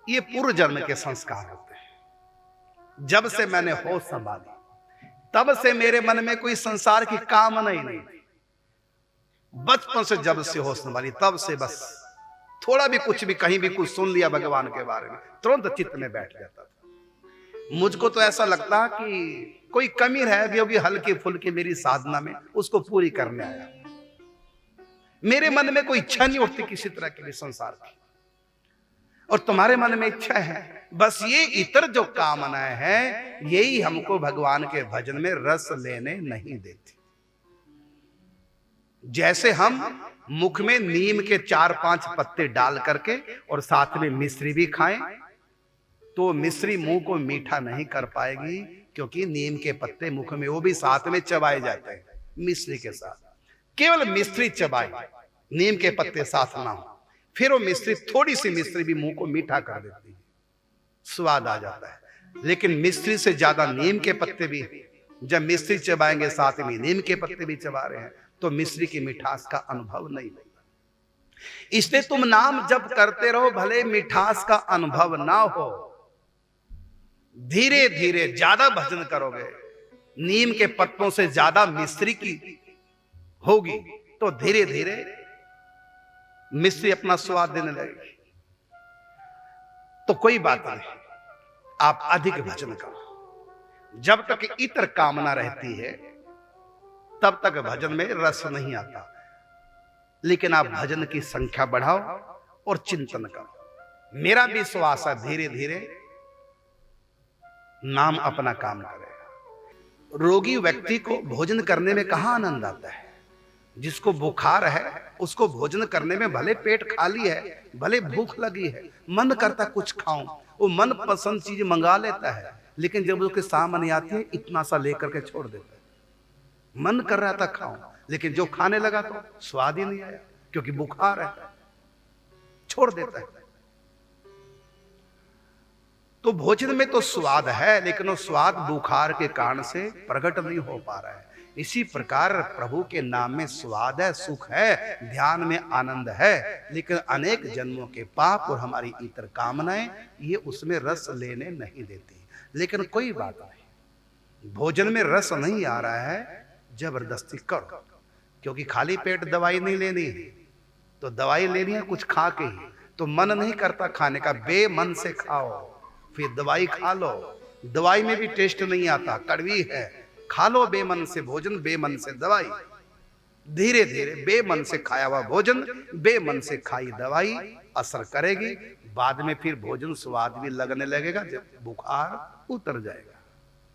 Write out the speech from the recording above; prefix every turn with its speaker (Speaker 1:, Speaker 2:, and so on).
Speaker 1: ये पूर्व जन्म के संस्कार होते हैं। जब से मैंने होश संभाली तब से मेरे मन में कोई संसार की कामना ही नहीं। बचपन से जब से होश संभाली तब से बस थोड़ा भी कुछ भी कहीं भी कुछ सुन लिया भगवान के बारे में तुरंत चित्त में बैठ जाता था। मुझको तो ऐसा लगता कि कोई कमी रह गई होगी हल्की फुल्की मेरी साधना में, उसको पूरी करने आया। मेरे मन में कोई इच्छा नहीं उठती किसी तरह की भी संसार की, और तुम्हारे मन में इच्छा है। बस ये इतर जो कामनाएं हैं यही हमको भगवान के भजन में रस लेने नहीं देती। जैसे हम मुख में नीम के 4-5 पत्ते डाल करके और साथ में मिश्री भी खाएं तो मिश्री मुंह को मीठा नहीं कर पाएगी, क्योंकि नीम के पत्ते मुख में वो भी साथ में चबाए जाते हैं मिश्री के साथ। केवल मिश्री चबाए, नीम के पत्ते साथ ना हो, फिर वो मिश्री थोड़ी सी मिश्री भी मुंह को मीठा कर देती है, स्वाद आ जाता है। लेकिन मिश्री से ज्यादा नीम के पत्ते भी, जब मिश्री चबाएंगे साथ में नीम के पत्ते भी चबा रहे हैं तो मिश्री की मिठास का अनुभव नहीं होगा। इसलिए तुम नाम जप करते रहो, भले मिठास का अनुभव ना हो। धीरे धीरे ज्यादा भजन करोगे, नीम के पत्तों से ज्यादा मिश्री की होगी तो धीरे धीरे मिश्री अपना स्वाद देने लगेगी। तो कोई बात नहीं, आप अधिक भजन करो। जब तक इतर कामना रहती है तब तक भजन में रस नहीं आता। लेकिन आप भजन की संख्या बढ़ाओ और चिंतन करो। मेरा विश्वास है धीरे धीरे नाम अपना काम करेगा। रोगी व्यक्ति को भोजन करने में कहां आनंद आता है? जिसको बुखार है उसको भोजन करने में भले पेट खाली है, भले भूख लगी है, मन करता कुछ खाऊं, वो मन पसंद चीज मंगा लेता है, लेकिन जब उसके सामने आती है इतना सा लेकर के छोड़ देता है। मन कर रहा था खाऊं, लेकिन जो खाने लगा तो स्वाद ही नहीं आया, क्योंकि बुखार है, छोड़ देता है। तो भोजन में तो स्वाद है, लेकिन वो स्वाद बुखार के कारण से प्रकट नहीं हो पा रहा है। इसी प्रकार प्रभु के नाम में स्वाद है, सुख है, ध्यान में आनंद है, लेकिन अनेक जन्मों के पाप और हमारी इतर कामनाएं ये उसमें रस लेने नहीं देती। लेकिन कोई बात नहीं, भोजन में रस नहीं आ रहा है, जबरदस्ती करो, क्योंकि खाली पेट दवाई नहीं लेनी है, तो दवाई लेनी है कुछ खा के ही। तो मन नहीं करता खाने का, बेमन से खाओ, फिर दवाई खा लो। दवाई में भी टेस्ट नहीं आता, कड़वी है, खा लो बेमन से भोजन, बेमन से दवाई। धीरे धीरे बेमन से खाया हुआ भोजन, बेमन से खाई दवाई असर करेगी। बाद में फिर भोजन स्वाद भी लगने लगेगा जब बुखार उतर जाएगा।